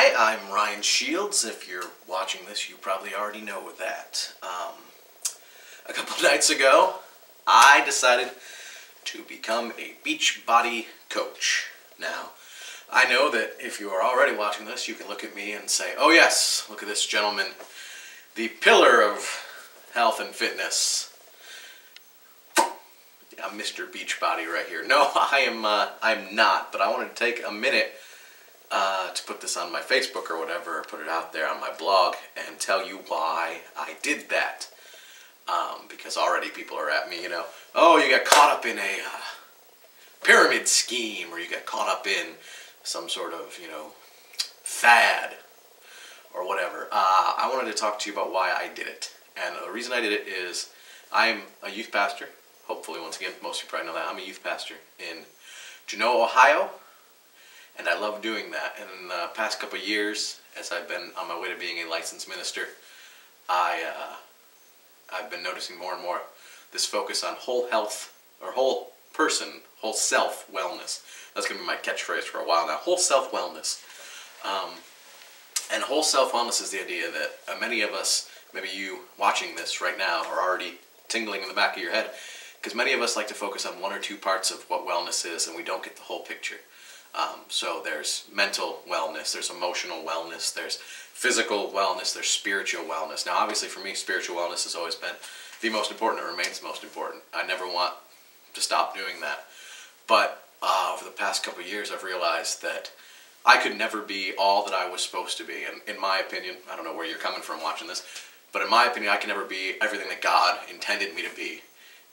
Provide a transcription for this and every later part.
Hi, I'm Ryan Shields. If you're watching this, you probably already know that. A couple nights ago, I decided to become a Beachbody Coach. Now, I know that if you are already watching this, you can look at me and say, oh yes, look at this gentleman, the pillar of health and fitness. I'm Mr. Beachbody right here. No, I'm not, but I wanted to take a minute to put this on my Facebook or whatever, or put it out there on my blog and tell you why I did that. Because already people are at me, oh, you got caught up in a pyramid scheme, or you got caught up in some sort of, fad or whatever. I wanted to talk to you about why I did it. And the reason I did it is I'm a youth pastor. Hopefully, once again, most of you probably know that. I'm a youth pastor in Genoa, Ohio. And I love doing that. And in the past couple of years, as I've been on my way to being a licensed minister, I've been noticing more and more this focus on whole health, or whole person, whole self wellness. That's going to be my catchphrase for a while now. Whole self wellness. And whole self wellness is the idea that many of us, maybe you watching this right now, are already tingling in the back of your head. Because many of us like to focus on one or two parts of what wellness is, and we don't get the whole picture. So there's mental wellness, there's emotional wellness, there's physical wellness, there's spiritual wellness. Now obviously for me, spiritual wellness has always been the most important. It remains the most important. I never want to stop doing that. But over the past couple of years, I've realized that I could never be all that I was supposed to be. And in my opinion, I don't know where you're coming from watching this, but in my opinion, I can never be everything that God intended me to be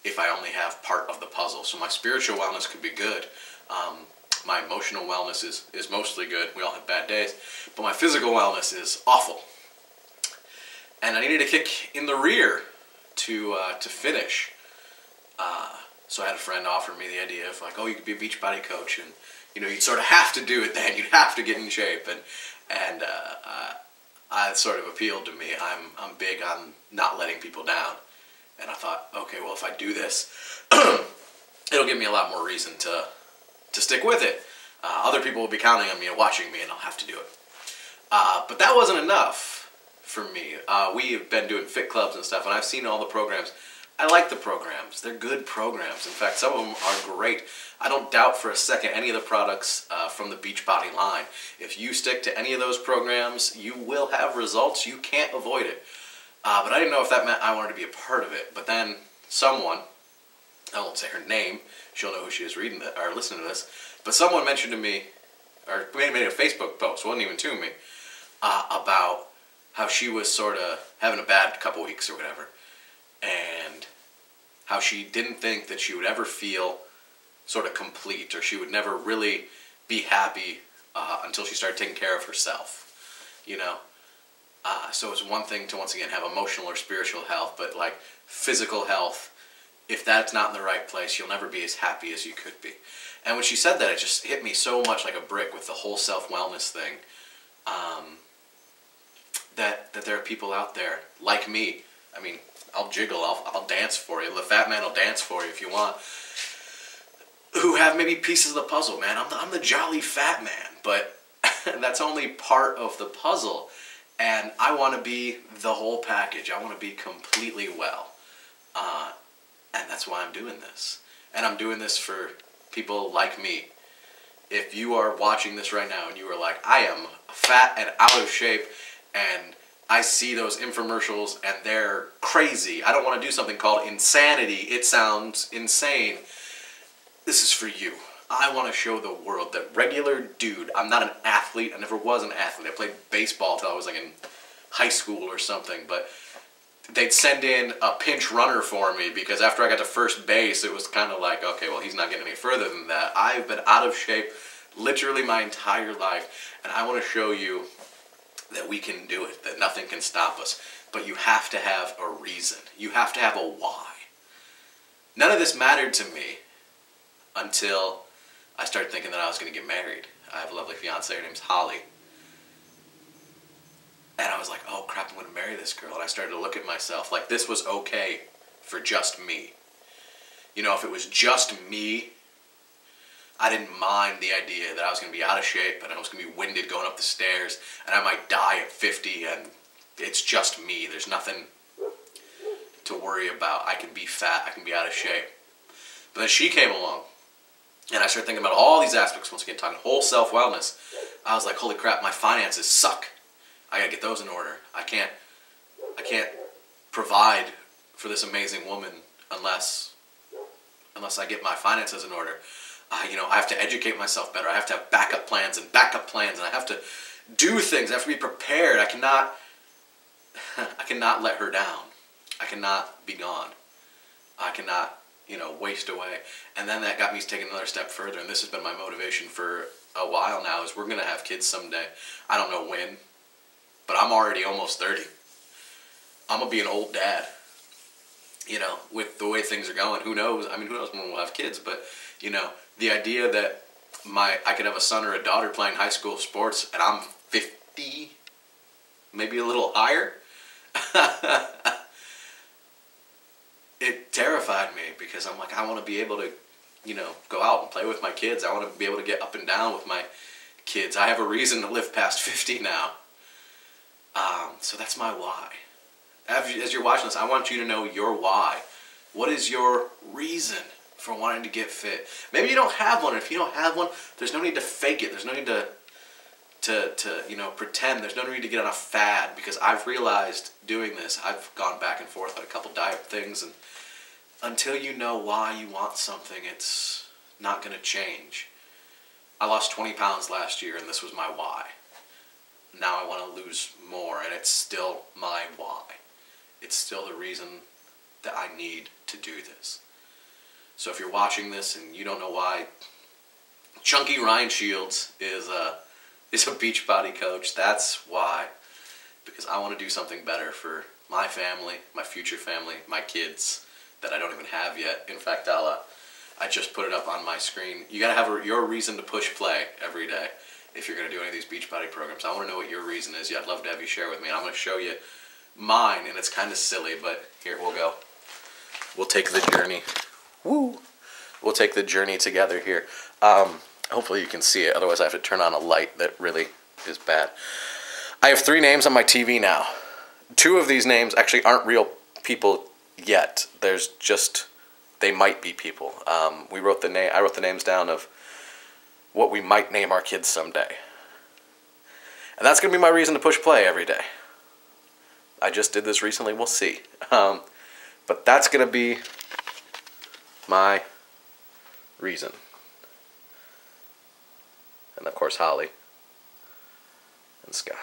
if I only have part of the puzzle. So my spiritual wellness could be good. My emotional wellness is mostly good. We all have bad days. But my physical wellness is awful. And I needed a kick in the rear to finish. So I had a friend offer me the idea of like, oh, you could be a Beachbody Coach, and you'd sort of have to do it then. You'd have to get in shape, and it sort of appealed to me. I'm big on not letting people down, and I thought, okay, well, if I do this, it'll give me a lot more reason to stick with it. Other people will be counting on me and watching me, and I'll have to do it. But that wasn't enough for me. We have been doing fit clubs and stuff, and I've seen all the programs. I like the programs. They're good programs. In fact, some of them are great. I don't doubt for a second any of the products from the Beachbody line. If you stick to any of those programs, you will have results. You can't avoid it. But I didn't know if that meant I wanted to be a part of it. But then someone, I won't say her name, she'll know who she is reading that or listening to this, but someone mentioned to me, or made a Facebook post, wasn't even to me, about how she was sort of having a bad couple weeks or whatever, and how she didn't think that she would ever feel sort of complete, or she would never really be happy until she started taking care of herself, So it's one thing to, once again, have emotional or spiritual health, but like physical health, if that's not in the right place, you'll never be as happy as you could be. And when she said that, it just hit me so much like a brick with the whole self-wellness thing, that there are people out there like me. I mean, I'll jiggle, I'll dance for you. The fat man will dance for you if you want. Who have maybe pieces of the puzzle, man. I'm the jolly fat man, but that's only part of the puzzle. And I want to be the whole package. I want to be completely well. And that's why I'm doing this. And I'm doing this for people like me. If you are watching this right now and you are like, I am fat and out of shape, and I see those infomercials and they're crazy. I don't want to do something called insanity. It sounds insane. This is for you. I want to show the world that regular dude, I'm not an athlete. I never was an athlete. I played baseball till I was like in high school or something, but they'd send in a pinch runner for me because after I got to first base, it was kind of like, okay, well, he's not getting any further than that. I've been out of shape literally my entire life, and I want to show you that we can do it, that nothing can stop us. But you have to have a reason. You have to have a why. None of this mattered to me until I started thinking that I was going to get married. I have a lovely fiance. Her name's Holly. And I was like, oh crap, I'm going to marry this girl. And I started to look at myself like this was okay for just me. If it was just me, I didn't mind the idea that I was going to be out of shape and I was going to be winded going up the stairs and I might die at 50 and it's just me. There's nothing to worry about. I can be fat. I can be out of shape. But then she came along and I started thinking about all these aspects. Once again, talking whole self-wellness. I was like, holy crap, my finances suck. I got to get those in order. I can't provide for this amazing woman unless I get my finances in order. You know, I have to educate myself better. I have to have backup plans, and I have to do things. I have to be prepared. I cannot let her down. I cannot be gone. I cannot, you know, waste away. And then that got me taking another step further, and this has been my motivation for a while now, is we're going to have kids someday. I don't know when, but I'm already almost 30. I'm going to be an old dad. You know, with the way things are going, who knows? I mean, who knows when we'll have kids, but, you know, the idea that I could have a son or a daughter playing high school sports and I'm 50, maybe a little higher, it terrified me because I'm like, I want to be able to, you know, go out and play with my kids. I want to be able to get up and down with my kids. I have a reason to live past 50 now. So that's my why. As you're watching this, I want you to know your why. What is your reason for wanting to get fit? Maybe you don't have one. If you don't have one, there's no need to fake it. There's no need to you know, pretend. There's no need to get on a fad, because I've realized doing this, I've gone back and forth on a couple diet things, and until you know why you want something, it's not going to change. I lost 20 pounds last year, and this was my why. Now I want to lose more, and it's still my why. It's still the reason that I need to do this. So if you're watching this and you don't know why, Chunky Ryan Shields is a Beachbody Coach. That's why. Because I want to do something better for my family, my future family, my kids that I don't even have yet. In fact, I just put it up on my screen. You gotta have your reason to push play every day if you're gonna do any of these Beachbody programs. I want to know what your reason is. Yeah, I'd love to have you share with me. And I'm gonna show you mine, and it's kind of silly, but here we'll go. We'll take the journey. Woo! We'll take the journey together here. Hopefully you can see it. Otherwise, I have to turn on a light that really is bad. I have 3 names on my TV now. 2 of these names actually aren't real people yet. There's just, they might be people. I wrote the names down of what we might name our kids someday. And that's going to be my reason to push play every day. I just did this recently. We'll see. But that's going to be my reason. And of course, Holly and Sky.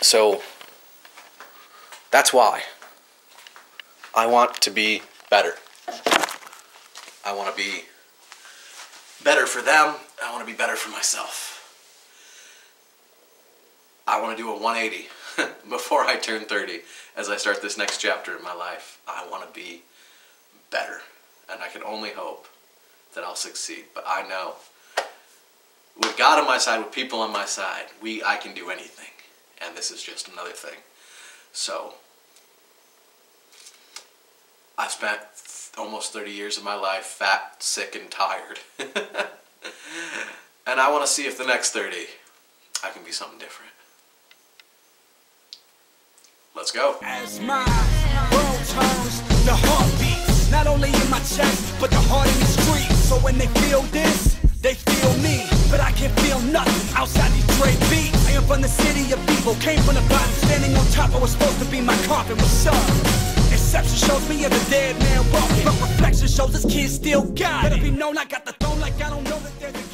So that's why I want to be better. I want to be better for them. I want to be better for myself. I want to do a 180 before I turn 30 as I start this next chapter in my life. I want to be better, and I can only hope that I'll succeed. But I know with God on my side, with people on my side, I can do anything, and this is just another thing. So I've spent almost 30 years of my life fat, sick, and tired. And I want to see if the next 30 I can be something different. Let's go. As my world turns, the heart beats, not only in my chest, but the heart in the street. So when they feel this, they feel me. But I can't feel nothing outside these great beats. I am from the city of evil, came from the bottom, standing on top. I was supposed to be my coffin. What's up? Exception shows me as a dead man walking, but reflection shows this kid still got it. Let it be known I got the throne, like I don't know that there's a